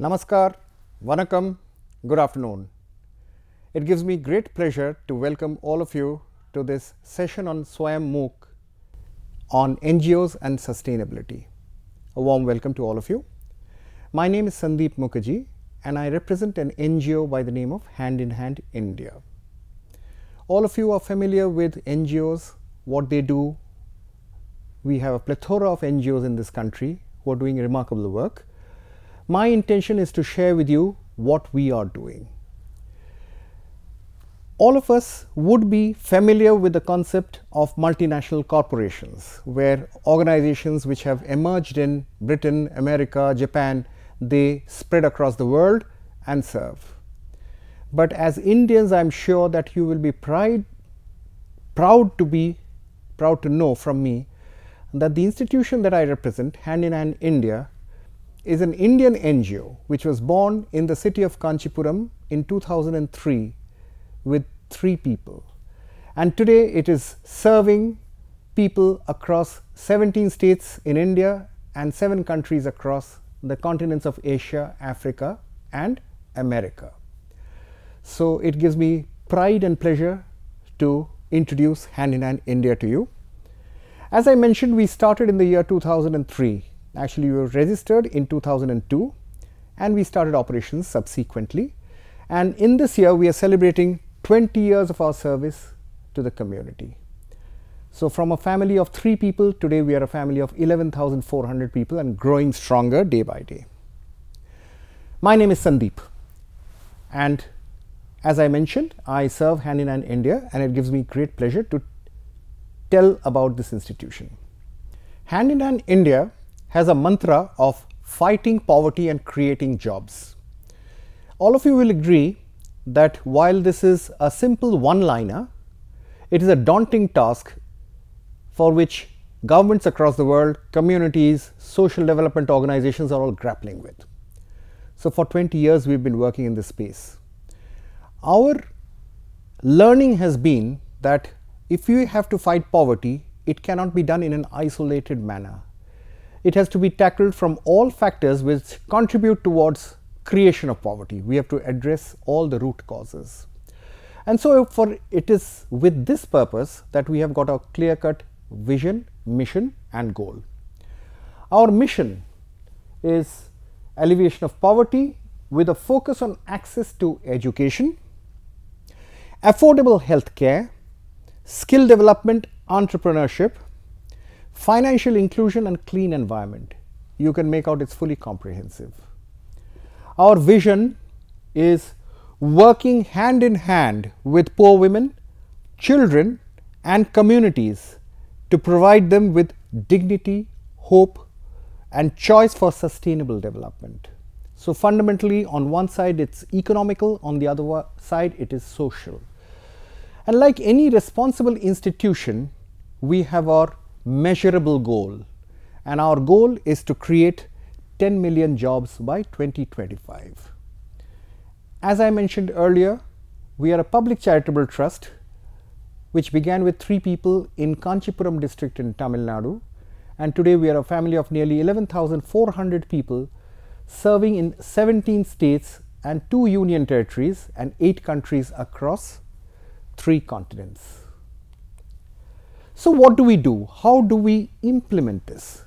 Namaskar, Vanakkam, good afternoon. It gives me great pleasure to welcome all of you to this session on Swayam MOOC on NGOs and sustainability. A warm welcome to all of you. My name is Sandeep Mukherjee and I represent an NGO by the name of Hand in Hand India. All of you are familiar with NGOs, what they do. We have a plethora of NGOs in this country who are doing remarkable work. My intention is to share with you what we are doing. All of us would be familiar with the concept of multinational corporations, where organizations which have emerged in Britain, America, Japan, they spread across the world and serve. But as Indians, I am sure that you will be proud to know from me that the institution that I represent, Hand in Hand India, is an Indian NGO which was born in the city of Kanchipuram in 2003 with 3 people. And today it is serving people across 17 states in India and 7 countries across the continents of Asia, Africa and America. So it gives me pride and pleasure to introduce Hand in Hand India to you. As I mentioned, we started in the year 2003. Actually, we were registered in 2002 and we started operations subsequently. And in this year, we are celebrating 20 years of our service to the community. So from a family of 3 people, today we are a family of 11,400 people and growing stronger day by day. My name is Sandeep. And as I mentioned, I serve Hand in Hand India and it gives me great pleasure to tell about this institution. Hand in Hand India has a mantra of fighting poverty and creating jobs. All of you will agree that while this is a simple one-liner, it is a daunting task for which governments across the world, communities, social development organizations are all grappling with. So for 20 years we've been working in this space. Our learning has been that if you have to fight poverty, it cannot be done in an isolated manner. It has to be tackled from all factors which contribute towards creation of poverty. We have to address all the root causes. And so it is with this purpose that we have got a clear-cut vision, mission and goal. Our mission is alleviation of poverty with a focus on access to education, affordable health care, skill development, entrepreneurship, financial inclusion and clean environment. You can make out it's fully comprehensive. Our vision is working hand in hand with poor women, children and communities to provide them with dignity, hope and choice for sustainable development. So fundamentally, on one side it's economical, on the other side it is social. And like any responsible institution, we have our measurable goal, and our goal is to create 10 million jobs by 2025. As I mentioned earlier, we are a public charitable trust which began with 3 people in Kanchipuram district in Tamil Nadu, and today we are a family of nearly 11,400 people serving in 17 states and 2 union territories and 8 countries across 3 continents. So what do we do? How do we implement this?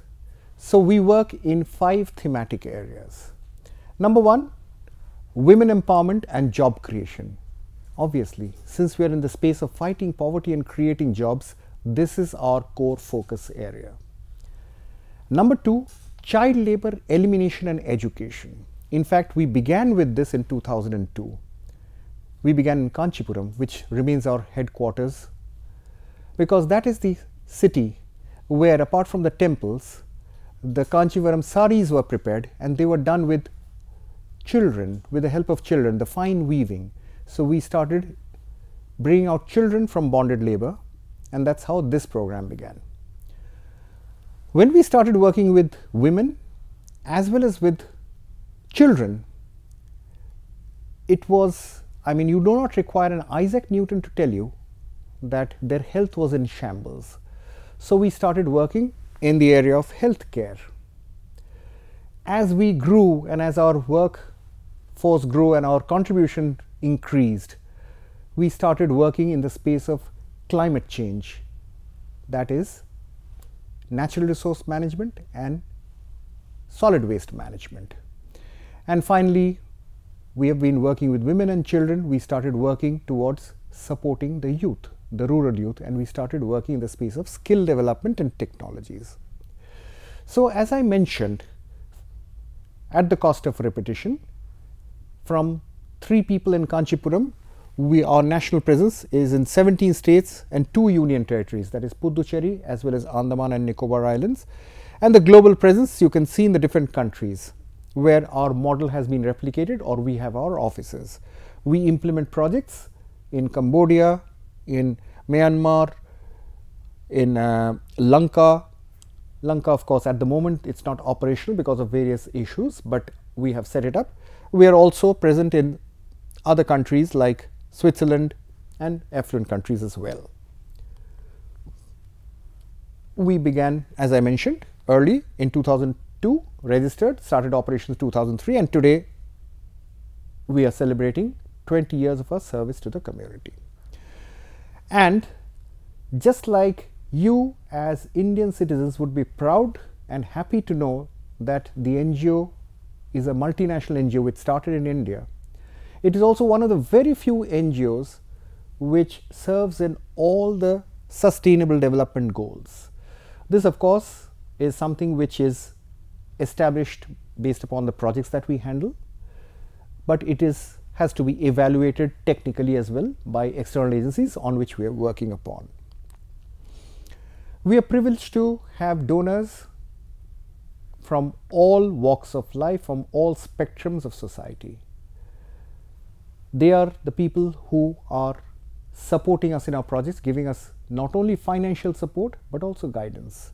So we work in 5 thematic areas. Number 1, women empowerment and job creation. Obviously, since we are in the space of fighting poverty and creating jobs, this is our core focus area. Number 2, child labor elimination and education. In fact, we began with this in 2002. We began in Kanchipuram, which remains our headquarters, because that is the city where, apart from the temples, the Kanchipuram saris were prepared and they were done with children, with the help of children, the fine weaving. So we started bringing out children from bonded labor, and that's how this program began. When we started working with women as well as with children, it was, you do not require an Isaac Newton to tell you that their health was in shambles. So we started working in the area of health care. as we grew and as our workforce grew and our contribution increased, we started working in the space of climate change, that is natural resource management and solid waste management. And finally, we have been working with women and children. We started working towards supporting the youth, the rural youth, and we started working in the space of skill development and technologies. So as I mentioned, at the cost of repetition, from 3 people in Kanchipuram, our national presence is in 17 states and 2 union territories, that is Puducherry as well as Andaman and Nicobar Islands. And the global presence you can see in the different countries where our model has been replicated or we have our offices. We implement projects in Cambodia, in Myanmar, in Lanka. Lanka, of course, at the moment it's not operational because of various issues, but we have set it up. We are also present in other countries like Switzerland and affluent countries as well. We began, as I mentioned, early in 2002, registered, started operations 2003, and today we are celebrating 20 years of our service to the community. And just like you as Indian citizens would be proud and happy to know that the NGO is a multinational NGO which started in India, it is also one of the very few NGOs which serves in all the sustainable development goals. This, of course, is something which is established based upon the projects that we handle, but it has to be evaluated technically as well by external agencies on which we are working upon. We are privileged to have donors from all walks of life, from all spectrums of society. They are the people who are supporting us in our projects, giving us not only financial support but also guidance.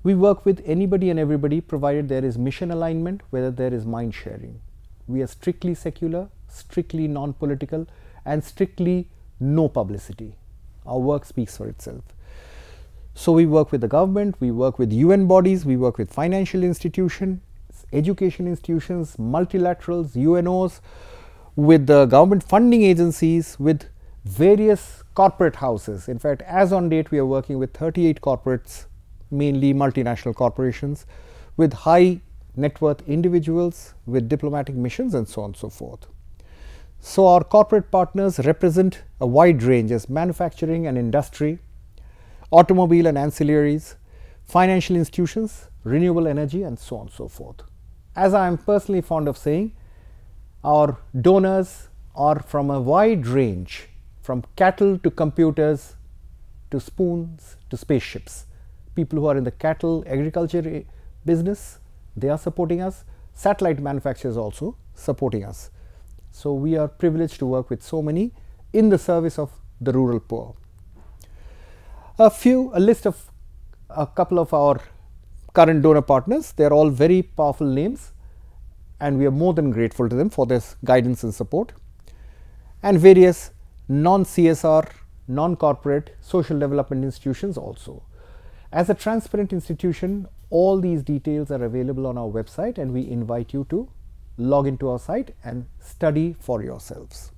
We work with anybody and everybody provided there is mission alignment, whether there is mind sharing. We are strictly secular, strictly non-political and strictly no publicity. Our work speaks for itself. So we work with the government, we work with UN bodies, we work with financial institutions, education institutions, multilaterals, UNOs, with the government funding agencies, with various corporate houses. In fact, as on date, we are working with 38 corporates, mainly multinational corporations, with high net worth individuals, with diplomatic missions and so on and so forth. So our corporate partners represent a wide range as manufacturing and industry, automobile and ancillaries, financial institutions, renewable energy and so on and so forth. As I am personally fond of saying, our donors are from a wide range, from cattle to computers to spoons to spaceships. People who are in the cattle agriculture business, they are supporting us. Satellite manufacturers also supporting us. So we are privileged to work with so many in the service of the rural poor. A list of a couple of our current donor partners. They are all very powerful names and we are more than grateful to them for their guidance and support, and various non-CSR, non-corporate social development institutions also. As a transparent institution, all these details are available on our website and we invite you to log into our site and study for yourselves.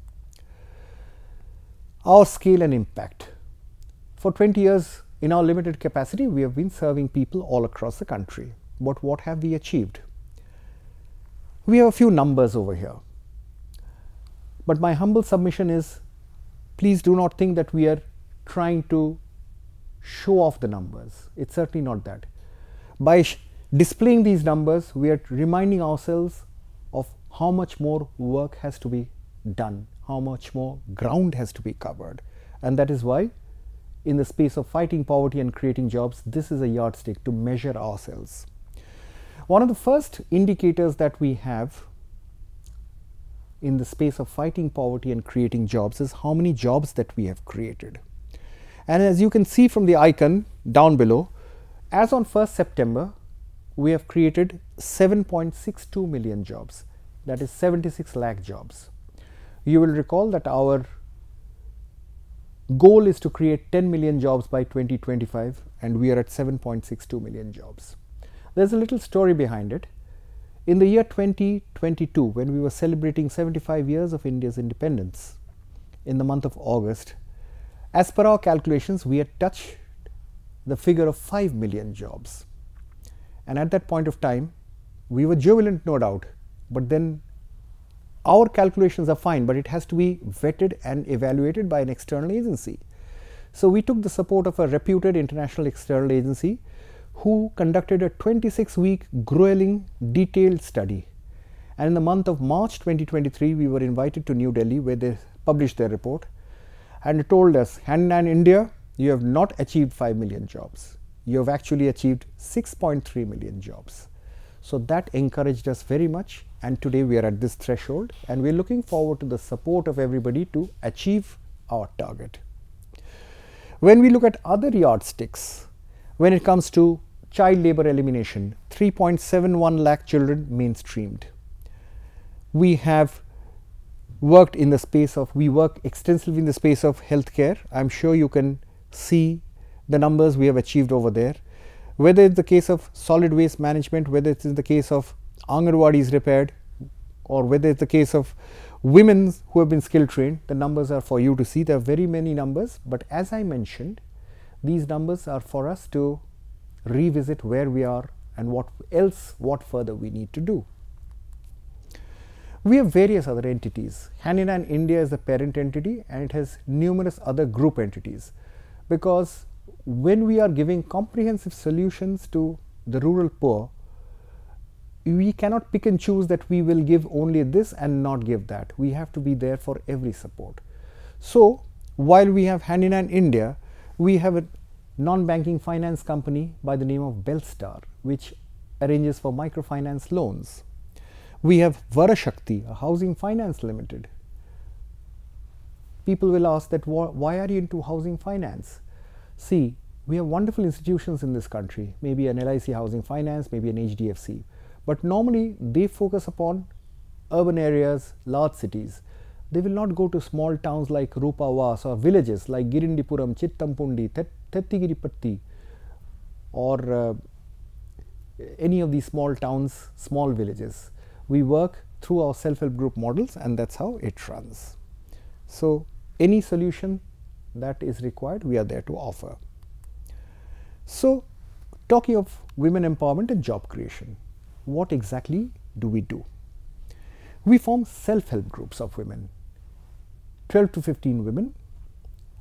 Our scale and impact. For 20 years in our limited capacity, we have been serving people all across the country. But what have we achieved? We have a few numbers over here. But my humble submission is, please do not think that we are trying to show off the numbers. It's certainly not that. By displaying these numbers, we are reminding ourselves of how much more work has to be done, how much more ground has to be covered. And that is why in the space of fighting poverty and creating jobs, this is a yardstick to measure ourselves. One of the first indicators that we have in the space of fighting poverty and creating jobs is how many jobs that we have created. And as you can see from the icon down below, as on 1st September, we have created 7.62 million jobs, that is 76 lakh jobs. You will recall that our goal is to create 10 million jobs by 2025 and we are at 7.62 million jobs. There's a little story behind it. In the year 2022, when we were celebrating 75 years of India's independence, in the month of August, as per our calculations, we had touched the figure of 5 million jobs. And at that point of time, we were jubilant, no doubt, but then our calculations are fine, but it has to be vetted and evaluated by an external agency. So we took the support of a reputed international external agency who conducted a 26-week grueling detailed study. And in the month of March 2023, we were invited to New Delhi, where they published their report and told us, hand in hand India, you have not achieved 5 million jobs. You have actually achieved 6.3 million jobs. So that encouraged us very much, and today we are at this threshold and we are looking forward to the support of everybody to achieve our target. When we look at other yardsticks, when it comes to child labor elimination, 3.71 lakh children mainstreamed. We have worked in the space of, we work extensively in the space of healthcare. I'm sure you can see the numbers we have achieved over there. Whether it's the case of solid waste management, whether it's in the case of Anganwadis repaired, or whether it's the case of women who have been skill trained, the numbers are for you to see. There are very many numbers, but as I mentioned, these numbers are for us to revisit where we are and what further we need to do. We have various other entities. Hand in Hand India is the parent entity, and it has numerous other group entities, because when we are giving comprehensive solutions to the rural poor, we cannot pick and choose that we will give only this and not give that. We have to be there for every support. So while we have Hand in Hand India, we have a non-banking finance company by the name of Belstar, which arranges for microfinance loans. We have Varashakti, a housing finance limited. People will ask that why are you into housing finance? See, we have wonderful institutions in this country, maybe an LIC Housing Finance, maybe an HDFC, but normally they focus upon urban areas, large cities. They will not go to small towns like Rupavas or villages like Girindipuram, Chittampundi, Tettigiripatti, or any of these small towns, small villages. We work through our self-help group models, and that's how it runs. So any solution that is required, we are there to offer. So talking of women empowerment and job creation, what exactly do we do? We form self-help groups of women, 12 to 15 women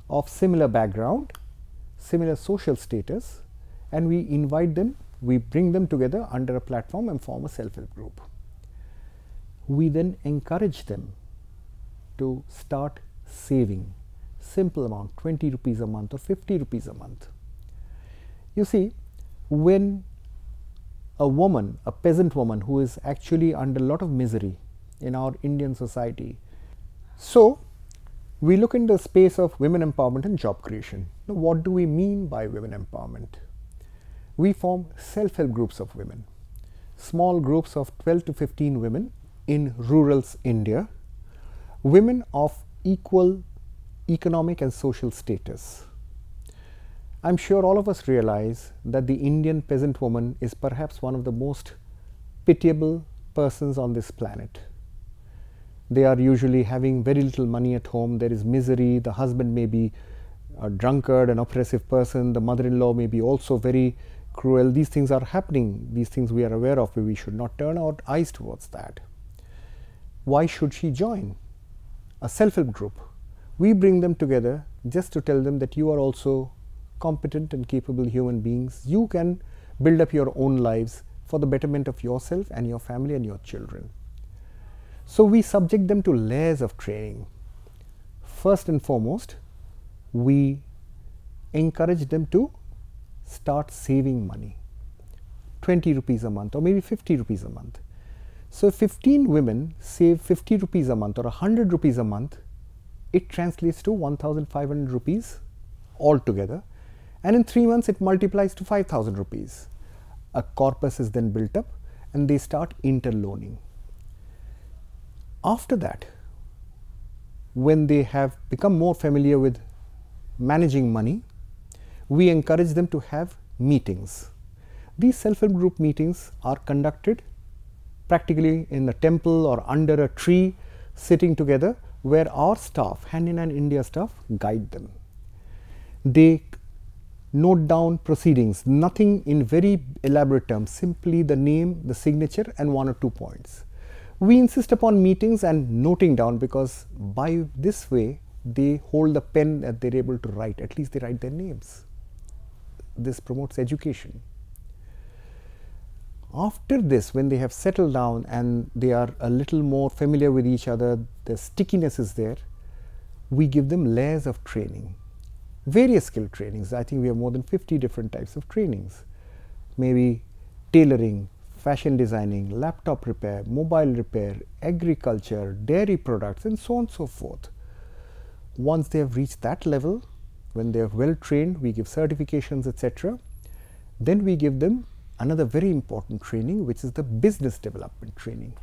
of similar background, similar social status, and we invite them, we bring them together under a platform and form a self-help group. We then encourage them to start saving. Simple amount, 20 rupees a month or 50 rupees a month. You see, when a woman, a peasant woman who is actually under a lot of misery in our Indian society, so we look in the space of women empowerment and job creation. Now, what do we mean by women empowerment? We form self-help groups of women, small groups of 12 to 15 women in rural India, women of equal economic and social status. I'm sure all of us realize that the Indian peasant woman is perhaps one of the most pitiable persons on this planet. They are usually having very little money at home. There is misery. The husband may be a drunkard, an oppressive person. The mother-in-law may be also very cruel. These things are happening. These things we are aware of. We should not turn our eyes towards that. Why should she join a self-help group? We bring them together just to tell them that you are also competent and capable human beings. You can build up your own lives for the betterment of yourself and your family and your children. So we subject them to layers of training. First and foremost, we encourage them to start saving money, 20 rupees a month or maybe 50 rupees a month. So if 15 women save 50 rupees a month or 100 rupees a month, it translates to 1,500 rupees altogether, and in 3 months it multiplies to 5,000 rupees. A corpus is then built up and they start interloaning. After that, when they have become more familiar with managing money, we encourage them to have meetings. These self-help group meetings are conducted practically in a temple or under a tree, sitting together, where our staff, Hand in Hand India staff, guide them. They note down proceedings, nothing in very elaborate terms, simply the name, the signature and 1 or 2 points. We insist upon meetings and noting down, because by this way they hold the pen that they are able to write, at least they write their names. This promotes education. After this, when they have settled down and they are a little more familiar with each other, the stickiness is there, we give them layers of training, various skill trainings. I think we have more than 50 different types of trainings, maybe tailoring, fashion designing, laptop repair, mobile repair, agriculture, dairy products and so on and so forth. Once they have reached that level, when they are well trained, we give certifications, etc. Then we give them another very important training, which is the business development training.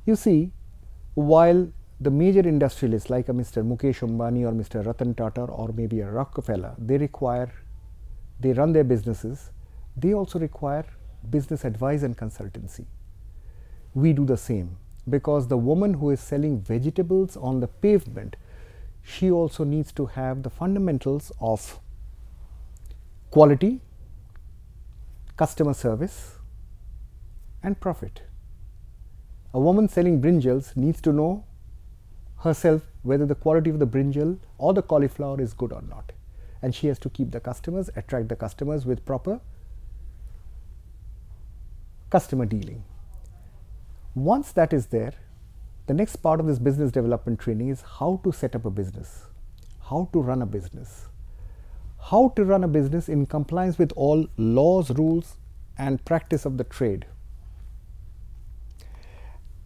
You see, while the major industrialists like a Mr. Mukesh Ambani or Mr. Ratan Tata or maybe a Rockefeller, they run their businesses, they also require business advice and consultancy. We do the same, because the woman who is selling vegetables on the pavement, she also needs to have the fundamentals of quality, customer service and profit. A woman selling brinjals needs to know herself whether the quality of the brinjal or the cauliflower is good or not, and she has to keep the customers, attract the customers with proper customer dealing. Once that is there, the next part of this business development training is how to set up a business, how to run a business. How to run a business in compliance with all laws, rules and practice of the trade,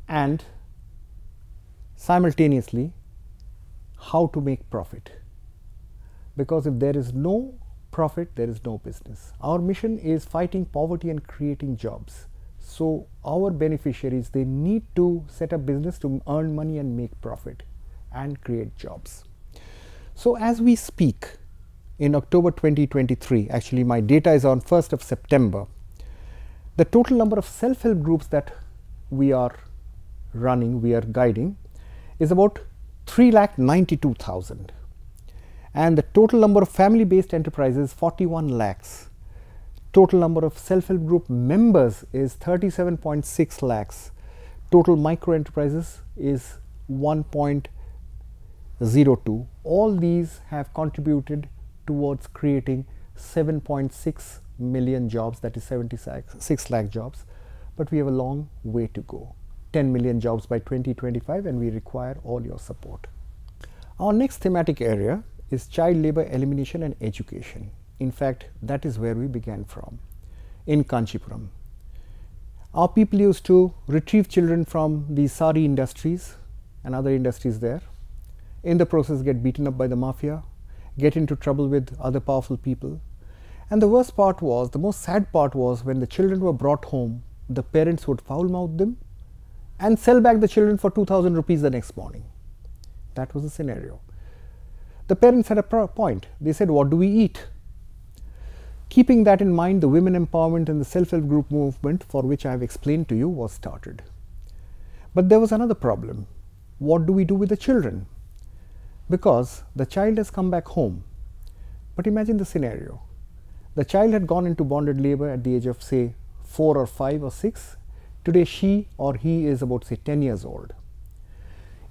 and simultaneously how to make profit, because if there is no profit, there is no business. Our mission is fighting poverty and creating jobs. So our beneficiaries, they need to set up business to earn money and make profit and create jobs. So as we speak, in October 2023, actually my data is on 1st of September, the total number of self-help groups that we are running, we are guiding, is about 3,92,000, and the total number of family-based enterprises 41 lakhs. Total number of self-help group members is 37.6 lakhs. Total micro enterprises is 1.02. All these have contributed towards creating 7.6 million jobs, that is 76 lakh jobs, but we have a long way to go. 10 million jobs by 2025, and we require all your support. Our next thematic area is child labor elimination and education. In fact, that is where we began from, in Kanchipuram. Our people used to retrieve children from the sari industries and other industries there, in the process get beaten up by the mafia, get into trouble with other powerful people. And the worst part was, the most sad part was, when the children were brought home, the parents would foul-mouth them and sell back the children for 2,000 rupees the next morning. That was the scenario. The parents had a point. They said, what do we eat? Keeping that in mind, the women empowerment and the self-help group movement, for which I have explained to you, was started. But there was another problem. What do we do with the children? Because the child has come back home. But imagine the scenario. The child had gone into bonded labor at the age of, say, 4 or 5 or 6. Today she or he is about, say, 10 years old.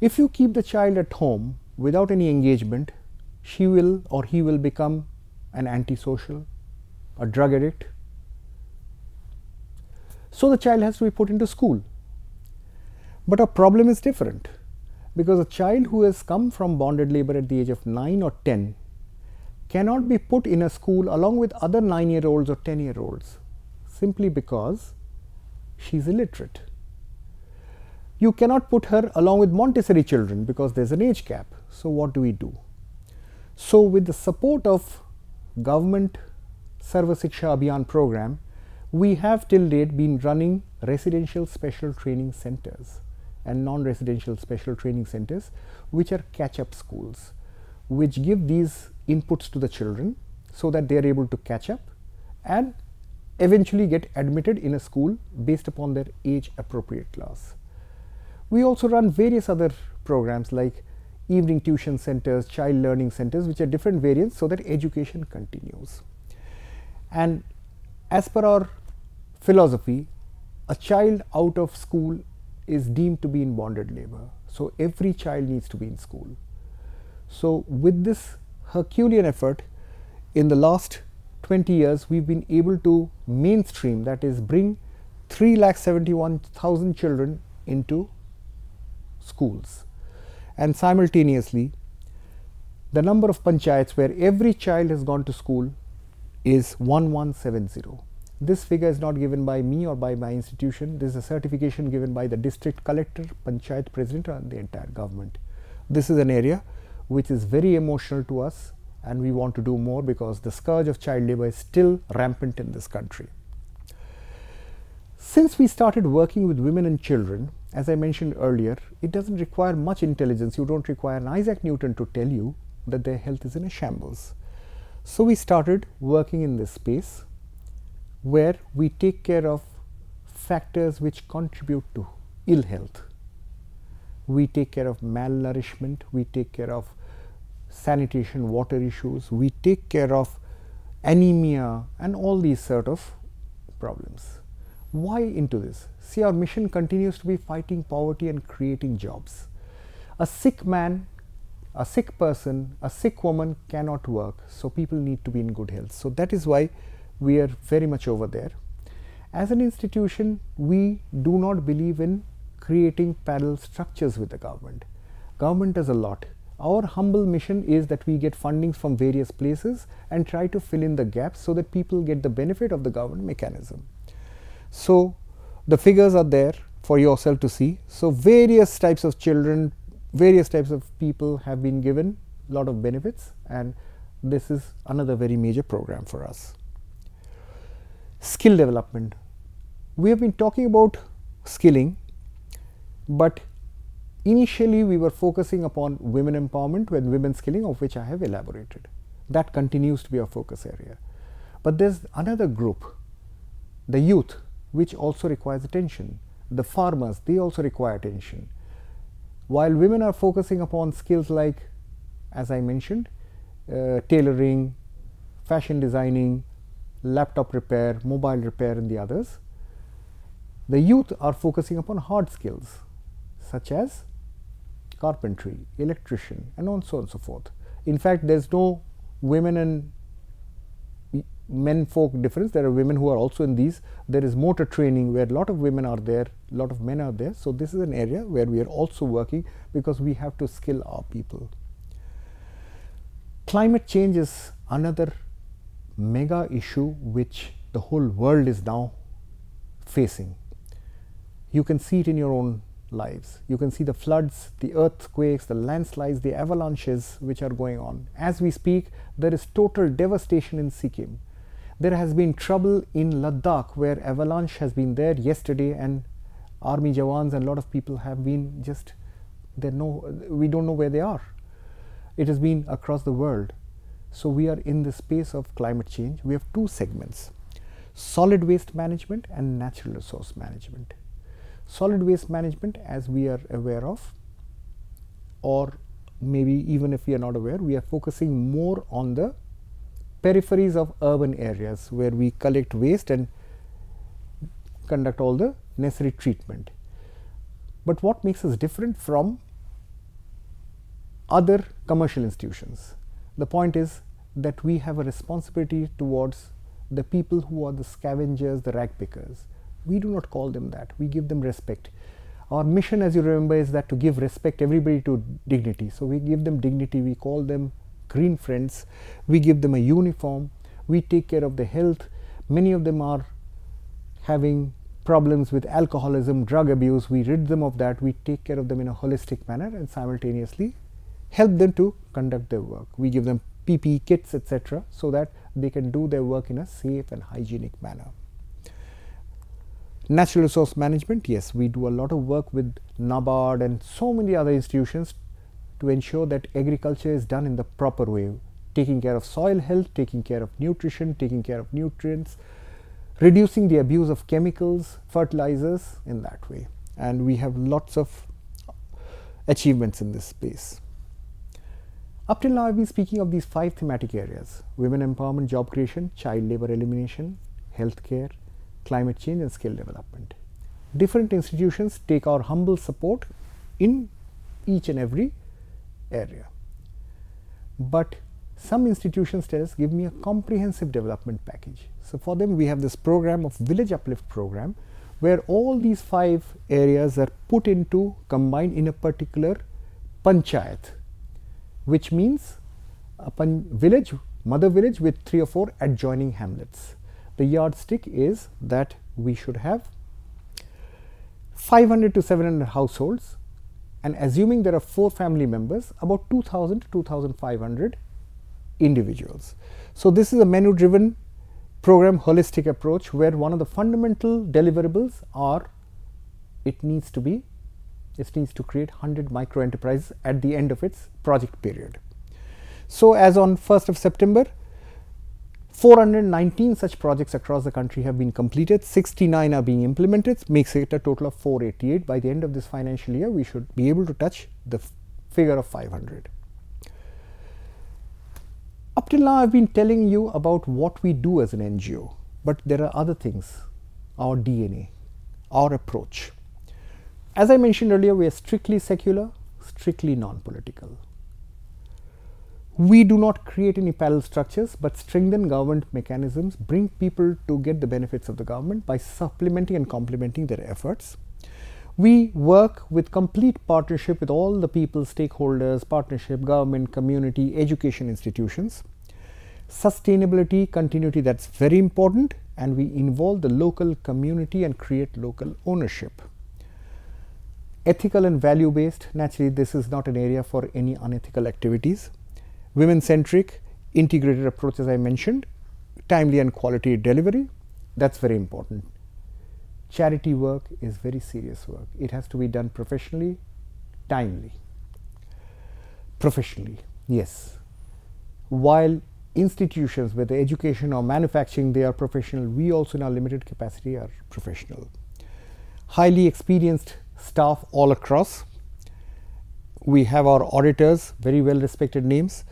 If you keep the child at home without any engagement, she will or he will become an antisocial, a drug addict. So the child has to be put into school. But our problem is different, because a child who has come from bonded labor at the age of 9 or 10 cannot be put in a school along with other 9-year-olds or 10-year-olds, simply because she is illiterate. You cannot put her along with Montessori children because there is an age gap. So what do we do? So with the support of government Sarva Shiksha Abhiyan program, we have till date been running residential special training centers and non-residential special training centers, which are catch-up schools, which give these inputs to the children so that they are able to catch up and eventually get admitted in a school based upon their age appropriate class. We also run various other programs like evening tuition centers, child learning centers, which are different variants so that education continues. And as per our philosophy, a child out of school is deemed to be in bonded labor. So every child needs to be in school. So with this Herculean effort, in the last 20 years, we've been able to mainstream, that is, bring 3,71,000 children into schools. And simultaneously, the number of panchayats where every child has gone to school is 1170. This figure is not given by me or by my institution. This is a certification given by the district collector, panchayat president, and the entire government. This is an area which is very emotional to us, and we want to do more because the scourge of child labor is still rampant in this country. Since we started working with women and children, as I mentioned earlier, it doesn't require much intelligence. You don't require an Isaac Newton to tell you that their health is in a shambles. So we started working in this space where we take care of factors which contribute to ill health. We take care of malnourishment, we take care of sanitation, water issues, we take care of anemia and all these sort of problems. Why into this? See, our mission continues to be fighting poverty and creating jobs. A sick man, a sick person, a sick woman cannot work, so people need to be in good health. So that is why we are very much over there. As an institution, we do not believe in creating parallel structures with the government. Government does a lot. Our humble mission is that we get fundings from various places and try to fill in the gaps so that people get the benefit of the government mechanism. So the figures are there for yourself to see. So various types of children, various types of people have been given a lot of benefits, and this is another very major program for us. Skill development. We have been talking about skilling, but initially we were focusing upon women empowerment and women skilling, of which I have elaborated. That continues to be our focus area. But there's another group, the youth, which also requires attention. The farmers, they also require attention. While women are focusing upon skills like, as I mentioned, tailoring, fashion designing, laptop repair, mobile repair and the others, the youth are focusing upon hard skills such as carpentry, electrician, and so on and so forth. In fact, there's no women and men folk difference. There are women who are also in these. There is motor training where a lot of women are there, a lot of men are there. So this is an area where we are also working because we have to skill our people. Climate change is another mega issue which the whole world is now facing. You can see it in your own lives. You can see the floods, the earthquakes, the landslides, the avalanches which are going on. As we speak, there is total devastation in Sikkim. There has been trouble in Ladakh where avalanche has been there yesterday, and army jawans and a lot of people have been just, we don't know where they are. It has been across the world. So we are in the space of climate change. We have two segments: solid waste management and natural resource management. Solid waste management, as we are aware of, or maybe even if we are not aware, we are focusing more on the peripheries of urban areas where we collect waste and conduct all the necessary treatment. But what makes us different from other commercial institutions? The point is that we have a responsibility towards the people who are the scavengers, the rag pickers. We do not call them that. We give them respect. Our mission, as you remember, is that to give respect everybody to dignity. So we give them dignity. We call them green friends. We give them a uniform. We take care of their health. Many of them are having problems with alcoholism, drug abuse. We rid them of that. We take care of them in a holistic manner and simultaneously help them to conduct their work. We give them PPE kits, etc., so that they can do their work in a safe and hygienic manner. Natural resource management, yes, we do a lot of work with NABARD and so many other institutions to ensure that agriculture is done in the proper way, taking care of soil health, taking care of nutrition, taking care of nutrients, reducing the abuse of chemicals, fertilizers in that way. And we have lots of achievements in this space. Up till now, I've been speaking of these 5 thematic areas: women empowerment, job creation, child labor elimination, healthcare, climate change, and skill development. Different institutions take our humble support in each and every area. But some institutions tell us, give me a comprehensive development package. So for them, we have this program of Village Uplift program, where all these 5 areas are put into, combined in a particular panchayat, which means a village, mother village with 3 or 4 adjoining hamlets. The yardstick is that we should have 500 to 700 households, and assuming there are 4 family members, about 2000 to 2500 individuals. So this is a menu driven program, holistic approach, where one of the fundamental deliverables are it needs to create 100 micro enterprises at the end of its project period. So as on 1st of September, 419 such projects across the country have been completed, 69 are being implemented, makes it a total of 488. By the end of this financial year, we should be able to touch the figure of 500. Up till now, I've been telling you about what we do as an NGO, but there are other things, our DNA, our approach. As I mentioned earlier, we are strictly secular, strictly non-political. We do not create any parallel structures, but strengthen government mechanisms, bring people to get the benefits of the government by supplementing and complementing their efforts. We work with complete partnership with all the people, stakeholders, partnership, government, community, education institutions. Sustainability, continuity, that's very important, and we involve the local community and create local ownership. Ethical and value based, naturally this is not an area for any unethical activities. Women centric, integrated approach, as I mentioned, timely and quality delivery, that's very important. Charity work is very serious work. It has to be done professionally, timely. Professionally, yes. While institutions, whether education or manufacturing, they are professional, we also in our limited capacity are professional. Highly experienced staff all across. We have our auditors, very well respected names.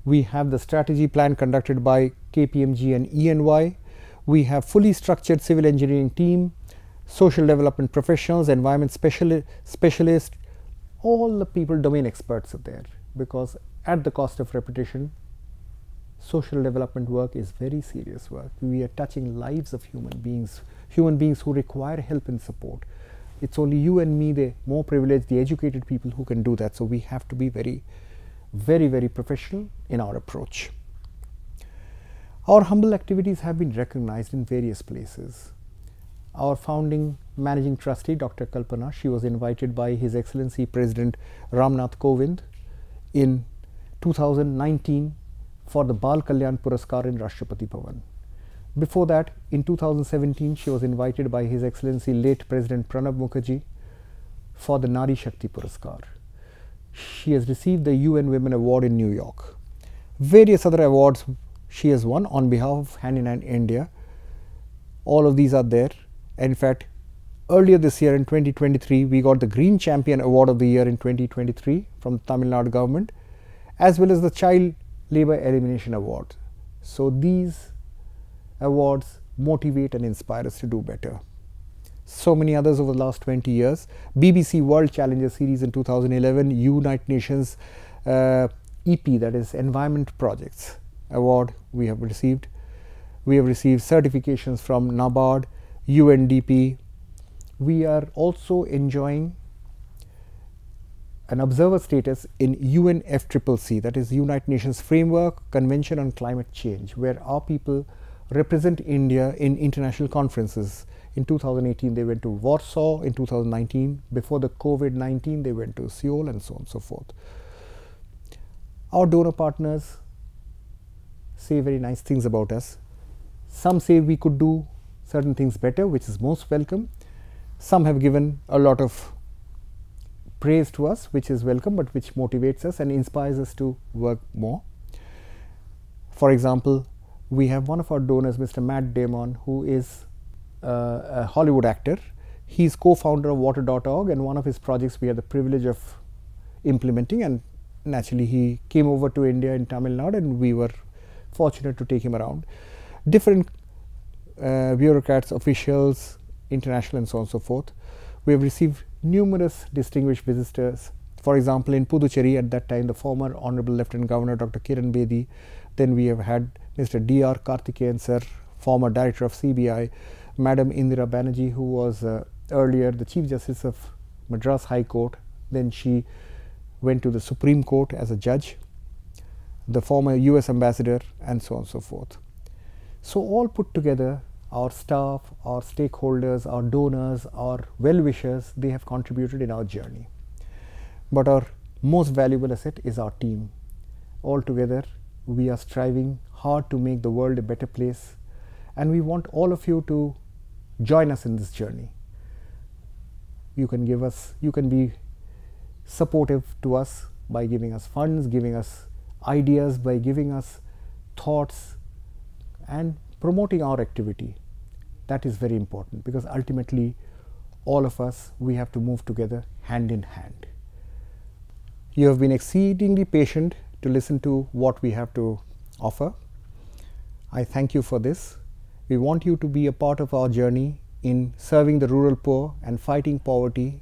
We have the strategy plan conducted by KPMG and EY. We have fully structured civil engineering team, social development professionals, environment specialists, all the people, domain experts are there, because at the cost of reputation, social development work is very serious work. We are touching lives of human beings who require help and support. It's only you and me, the more privileged, the educated people, who can do that. So we have to be very, very professional in our approach. Our humble activities have been recognized in various places. Our founding managing trustee, Dr. Kalpana, she was invited by His Excellency President Ramnath Kovind in 2019 for the Bal Kalyan Puraskar in Rashtrapati Bhavan. Before that, in 2017, she was invited by His Excellency late President Pranab Mukherjee for the Nari Shakti Puraskar. She has received the UN Women Award in New York. Various other awards she has won on behalf of Hand in Hand India. All of these are there. In fact, earlier this year in 2023, we got the Green Champion Award of the Year in 2023 from the Tamil Nadu government, as well as the Child Labor Elimination Award. So these awards motivate and inspire us to do better. So many others over the last 20 years. BBC World Challenger Series in 2011, United Nations EP, that is Environment Projects Award we have received. We have received certifications from NABARD, UNDP. We are also enjoying an observer status in UNFCCC, that is United Nations Framework Convention on Climate Change, where our people represent India in international conferences. In 2018, they went to Warsaw. In 2019, before the COVID-19, they went to Seoul, and so on and so forth. Our donor partners say very nice things about us. Some say we could do certain things better, which is most welcome. Some have given a lot of praise to us, which is welcome, but which motivates us and inspires us to work more. For example, we have one of our donors, Mr. Matt Damon, who is a Hollywood actor. He's co-founder of Water.org, and one of his projects we had the privilege of implementing, and naturally he came over to India in Tamil Nadu, and we were fortunate to take him around. Different bureaucrats, officials, international and so on and so forth. We have received numerous distinguished visitors. For example, in Puducherry at that time, the former Honorable Lieutenant Governor Dr. Kiran Bedi. Then we have had Mr. D.R. Karthikeyan sir, former Director of CBI, Madam Indira Banerjee, who was earlier the Chief Justice of Madras High Court. Then she went to the Supreme Court as a judge, the former US Ambassador, and so on and so forth. So all put together, our staff, our stakeholders, our donors, our well-wishers, they have contributed in our journey. But our most valuable asset is our team. All together, we are striving hard to make the world a better place, and we want all of you to join us in this journey. You can be supportive to us by giving us funds, giving us ideas, by giving us thoughts and promoting our activity. That is very important, because ultimately all of us, we have to move together hand in hand. You have been exceedingly patient to listen to what we have to offer. I thank you for this. We want you to be a part of our journey in serving the rural poor and fighting poverty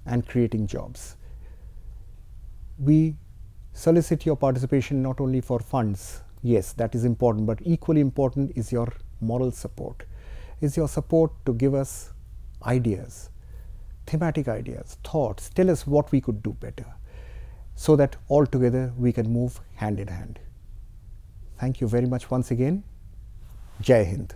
and creating jobs. We solicit your participation not only for funds. Yes, that is important, but equally important is your moral support, is your support to give us ideas, thematic ideas, thoughts, tell us what we could do better, so that all together we can move hand in hand. Thank you very much once again. Jai Hind.